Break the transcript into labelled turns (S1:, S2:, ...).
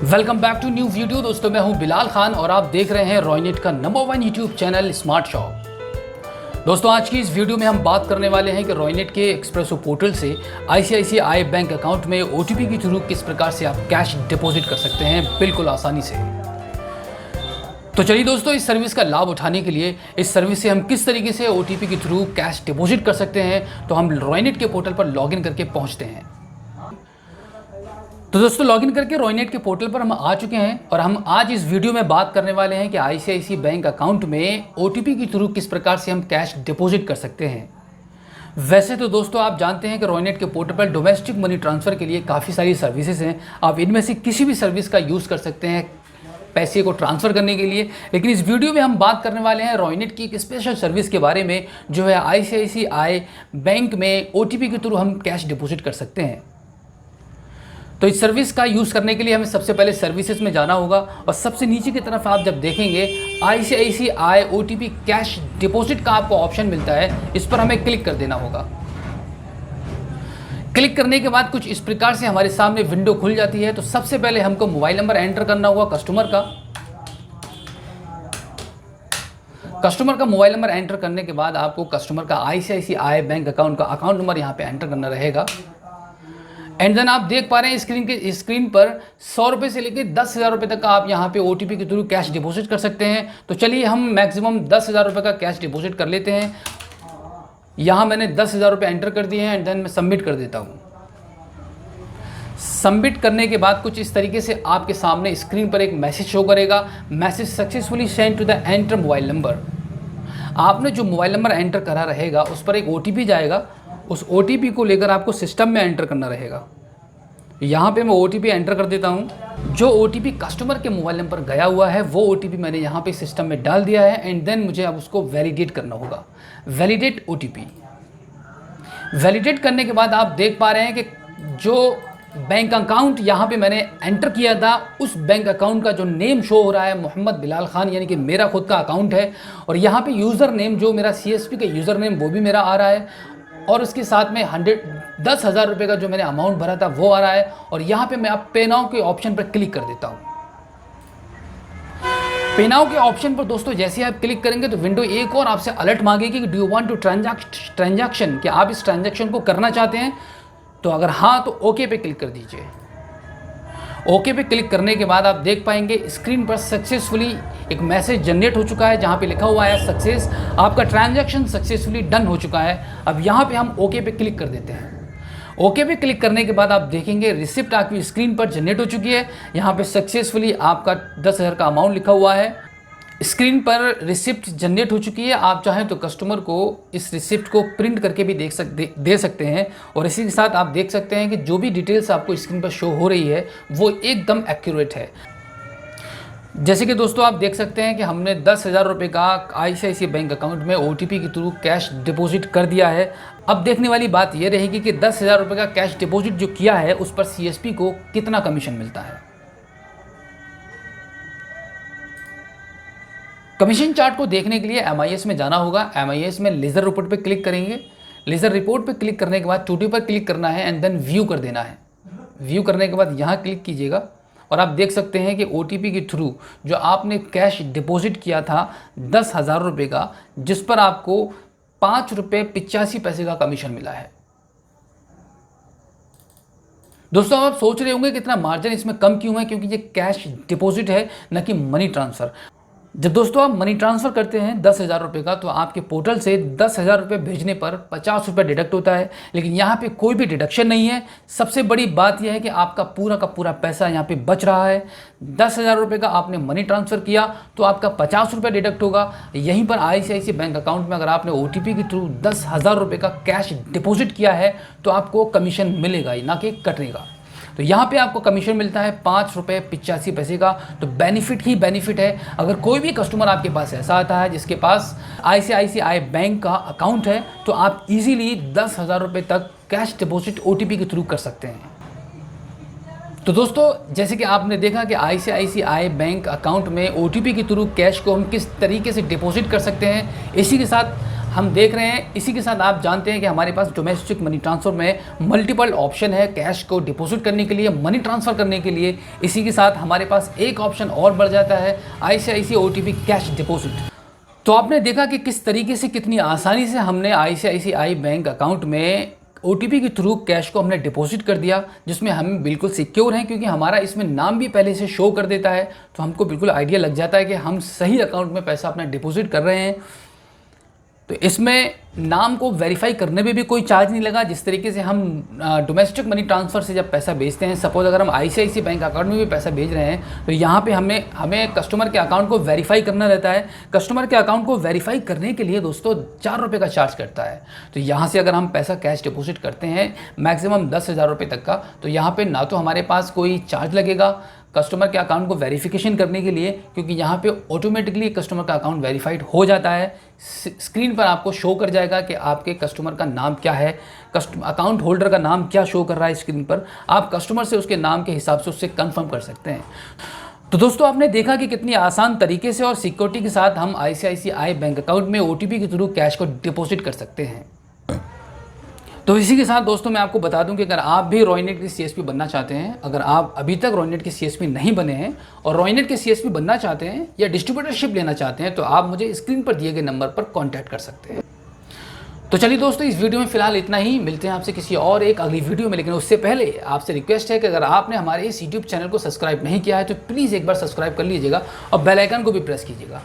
S1: Welcome back to new video. दोस्तों मैं हूं बिलाल खान और आप देख रहे हैं रॉयनेट का number 1 YouTube channel smart shop. दोस्तों आज की इस वीडियो में हम बात करने वाले हैं कि रॉयनेट के एक्सप्रेसो पोर्टल से आईसीआईसीआई बैंक अकाउंट में ओटीपी के थ्रू किस प्रकार से आप कैश डिपॉजिट कर सकते हैं बिल्कुल आसानी से। तो चलिए दोस्तों, इस सर्विस का लाभ उठाने के लिए, इस सर्विस से हम किस तरीके से ओटीपी के थ्रू कैश डिपॉजिट कर सकते हैं, तो हम रॉयनेट के पोर्टल पर लॉगिन करके पहुंचते हैं। तो दोस्तों लॉगिन करके रॉयनेट के पोर्टल पर हम आ चुके हैं और हम आज इस वीडियो में बात करने वाले हैं कि आईसीआईसीआई बैंक अकाउंट में ओटीपी के थ्रू किस प्रकार से हम कैश डिपॉजिट कर सकते हैं। वैसे तो दोस्तों आप जानते हैं कि रॉयनेट के पोर्टल पर डोमेस्टिक मनी ट्रांसफ़र के लिए काफ़ी सारी सर्विसेज हैं। आप इनमें से किसी भी सर्विस का यूज़ कर सकते हैं पैसे को ट्रांसफ़र करने के लिए, लेकिन इस वीडियो में हम बात करने वाले हैं रॉयनेट की एक स्पेशल सर्विस के बारे में जो है आईसीआईसीआई बैंक में ओटीपी के थ्रू हम कैश डिपॉजिट कर सकते हैं। तो इस सर्विस का यूज़ करने के लिए हमें सबसे पहले सर्विसेज में जाना होगा और सबसे नीचे की तरफ आप जब देखेंगे आईसीआईसीआई ओटीपी कैश डिपॉजिट का आपको ऑप्शन मिलता है, इस पर हमें क्लिक कर देना होगा। क्लिक करने के बाद कुछ इस प्रकार से हमारे सामने विंडो खुल जाती है। तो सबसे पहले हमको मोबाइल नंबर एंटर करना होगा कस्टमर का मोबाइल नंबर एंटर करने के बाद आपको कस्टमर का आईसीआईसीआई बैंक अकाउंट का अकाउंट नंबर यहाँ पे एंटर करना रहेगा। एंड देन आप देख पा रहे हैं स्क्रीन पर 100 रुपये से लेकर 10,000 रुपये तक का आप यहाँ पे ओटीपी के थ्रू कैश डिपॉजिट कर सकते हैं। तो चलिए हम मैक्सिमम 10,000 रुपये का कैश डिपॉजिट कर लेते हैं। यहाँ मैंने 10,000 रुपये एंटर कर दिए हैं एंड देन मैं सबमिट कर देता हूँ। सबमिट करने के बाद कुछ इस तरीके से आपके सामने स्क्रीन पर एक मैसेज शो करेगा, message successfully send to the enter mobile number. आपने जो मोबाइल नंबर एंटर करा रहेगा उस पर एक ओटीपी जाएगा, उस ओटीपी को लेकर आपको सिस्टम में एंटर करना रहेगा। यहाँ पे मैं ओटीपी एंटर कर देता हूँ। जो ओटीपी कस्टमर के मोबाइल नंबर गया हुआ है वो ओटीपी मैंने यहाँ पे सिस्टम में डाल दिया है एंड देन मुझे अब उसको वैलिडेट करना होगा। Validate OTP. वैलिडेट करने के बाद आप देख पा रहे हैं कि जो बैंक अकाउंट यहाँ पे मैंने एंटर किया था उस बैंक अकाउंट का जो नेम शो हो रहा है मोहम्मद बिलाल खान, यानी कि मेरा खुद का अकाउंट है। और यहाँ पे यूज़र नेम जो मेरा सीएसपी का यूज़र नेम वो भी मेरा आ रहा है और उसके साथ में 10,000 रुपये का जो मैंने अमाउंट भरा था वो आ रहा है। और यहाँ पे मैं अब पे नाउ के ऑप्शन पर क्लिक कर देता हूँ। पे नाउ के ऑप्शन पर दोस्तों जैसे ही आप क्लिक करेंगे तो विंडो एक और आपसे अलर्ट मांगेगी कि do you want to transaction, कि आप इस ट्रांजैक्शन को करना चाहते हैं। तो अगर हाँ तो ओके पे क्लिक कर दीजिए। ओके पे क्लिक करने के बाद आप देख पाएंगे स्क्रीन पर सक्सेसफुली एक मैसेज जनरेट हो चुका है जहां पे लिखा हुआ है सक्सेस, आपका ट्रांजैक्शन सक्सेसफुली डन हो चुका है। अब यहां पे हम ओके पे क्लिक कर देते हैं। ओके पे क्लिक करने के बाद आप देखेंगे रिसिप्ट आपकी स्क्रीन पर जनरेट हो चुकी है। यहाँ पे सक्सेसफुली आपका 10,000 का अमाउंट लिखा हुआ है। स्क्रीन पर रिसिप्ट जनरेट हो चुकी है। आप चाहें तो कस्टमर को इस रिसिप्ट को प्रिंट करके भी दे सकते हैं। और इसी के साथ आप देख सकते हैं कि जो भी डिटेल्स आपको स्क्रीन पर शो हो रही है वो एकदम एक्यूरेट है। जैसे कि दोस्तों आप देख सकते हैं कि हमने 10,000 रुपये का आईसीआईसीआई बैंक अकाउंट में ओटीपी के थ्रू कैश डिपॉजिट कर दिया है। अब देखने वाली बात यह रहेगी कि 10,000 रुपये का कैश डिपॉजिट जो किया है उस पर सीएसपी को कितना कमीशन मिलता है। कमीशन चार्ट को देखने के लिए एमआईएस में जाना होगा। एमआईएस में लेज़र रिपोर्ट पे क्लिक करेंगे। लेज़र रिपोर्ट पे क्लिक करने के बाद टूटी पर क्लिक करना है एंड देन व्यू कर देना है। व्यू करने के बाद यहाँ क्लिक कीजिएगा और आप देख सकते हैं कि ओटीपी के थ्रू जो आपने कैश डिपॉजिट किया था 10,000 रुपये का, जिस पर आपको 5 रुपये 85 पैसे का कमीशन मिला है। दोस्तों आप सोच रहे होंगे कितना मार्जिन इसमें कम क्यों है, क्योंकि ये कैश डिपॉजिट है न कि मनी ट्रांसफ़र। जब दोस्तों आप मनी ट्रांसफ़र करते हैं 10,000 रुपये का तो आपके पोर्टल से 10,000 रुपये भेजने पर 50 रुपये डिडक्ट होता है, लेकिन यहाँ पे कोई भी डिडक्शन नहीं है। सबसे बड़ी बात यह है कि आपका पूरा का पूरा पैसा यहाँ पे बच रहा है। 10,000 रुपये का आपने मनी ट्रांसफ़र किया तो आपका 50 रुपये डिडक्ट होगा। यहीं पर आईसीआईसीआई बैंक अकाउंट में अगर आपने ओटीपी के थ्रू 10,000 रुपये का कैश डिपॉजिट किया है तो आपको कमीशन मिलेगा ही, ना कि कटेगा। तो यहाँ पे आपको कमीशन मिलता है 5 रुपये 85 पैसे का। तो बेनिफिट ही बेनिफिट है। अगर कोई भी कस्टमर आपके पास ऐसा आता है जिसके पास आईसीआईसीआई बैंक का अकाउंट है तो आप इजीली 10,000 रुपये तक कैश डिपॉजिट ओटीपी के थ्रू कर सकते हैं। तो दोस्तों जैसे कि आपने देखा कि आईसीआईसीआई बैंक अकाउंट में ओटीपी के थ्रू कैश को हम किस तरीके से डिपॉजिट कर सकते हैं। इसी के साथ हम देख रहे हैं। इसी के साथ आप जानते हैं कि हमारे पास डोमेस्टिक मनी ट्रांसफ़र में मल्टीपल ऑप्शन है कैश को डिपॉजिट करने के लिए, मनी ट्रांसफ़र करने के लिए। इसी के साथ हमारे पास एक ऑप्शन और बढ़ जाता है ICICI OTP कैश डिपॉजिट। तो आपने देखा कि किस तरीके से, कितनी आसानी से हमने ICICI बैंक अकाउंट में OTP के थ्रू कैश को हमने डिपॉजिट कर दिया, जिसमें हम बिल्कुल सिक्योर हैं क्योंकि हमारा इसमें नाम भी पहले से शो कर देता है। तो हमको बिल्कुल आइडिया लग जाता है कि हम सही अकाउंट में पैसा अपना डिपॉजिट कर रहे हैं। तो इसमें नाम को वेरीफाई करने में भी कोई चार्ज नहीं लगा। जिस तरीके से हम डोमेस्टिक मनी ट्रांसफ़र से जब पैसा भेजते हैं, सपोज अगर हम ICICI बैंक अकाउंट में भी पैसा भेज रहे हैं, तो यहाँ पे हमें कस्टमर के अकाउंट को वेरीफाई करना रहता है। कस्टमर के अकाउंट को वेरीफाई करने के लिए दोस्तों 4 रुपये का चार्ज करता है। तो यहाँ से अगर हम पैसा कैश डिपॉजिट करते हैं मैक्सिमम 10,000 रुपये तक का, तो यहाँ पर ना तो हमारे पास कोई चार्ज लगेगा कस्टमर के अकाउंट को वेरिफिकेशन करने के लिए, क्योंकि यहाँ पे ऑटोमेटिकली कस्टमर का अकाउंट वेरीफाइड हो जाता है। स्क्रीन पर आपको शो कर जाएगा कि आपके कस्टमर का नाम क्या है, अकाउंट होल्डर का नाम क्या शो कर रहा है स्क्रीन पर। आप कस्टमर से उसके नाम के हिसाब से उससे कंफर्म कर सकते हैं। तो दोस्तों आपने देखा कि कितनी आसान तरीके से और सिक्योरिटी के साथ हम ICICI बैंक अकाउंट में OTP के थ्रू कैश को डिपॉजिट कर सकते हैं। तो इसी के साथ दोस्तों मैं आपको बता दूं कि अगर आप भी रॉयनेट के CSP बनना चाहते हैं, अगर आप अभी तक रॉयनेट के CSP नहीं बने हैं और रॉयनेट के CSP बनना चाहते हैं या डिस्ट्रीब्यूटरशिप लेना चाहते हैं, तो आप मुझे स्क्रीन पर दिए गए नंबर पर कॉन्टैक्ट कर सकते हैं। तो चलिए दोस्तों, इस वीडियो में फिलहाल इतना ही। मिलते हैं आपसे किसी और एक अगली वीडियो में, लेकिन उससे पहले आपसे रिक्वेस्ट है कि अगर आपने हमारे इस YouTube चैनल को सब्सक्राइब नहीं किया है तो प्लीज़ एक बार सब्सक्राइब कर लीजिएगा और बेल आइकन को भी प्रेस कीजिएगा।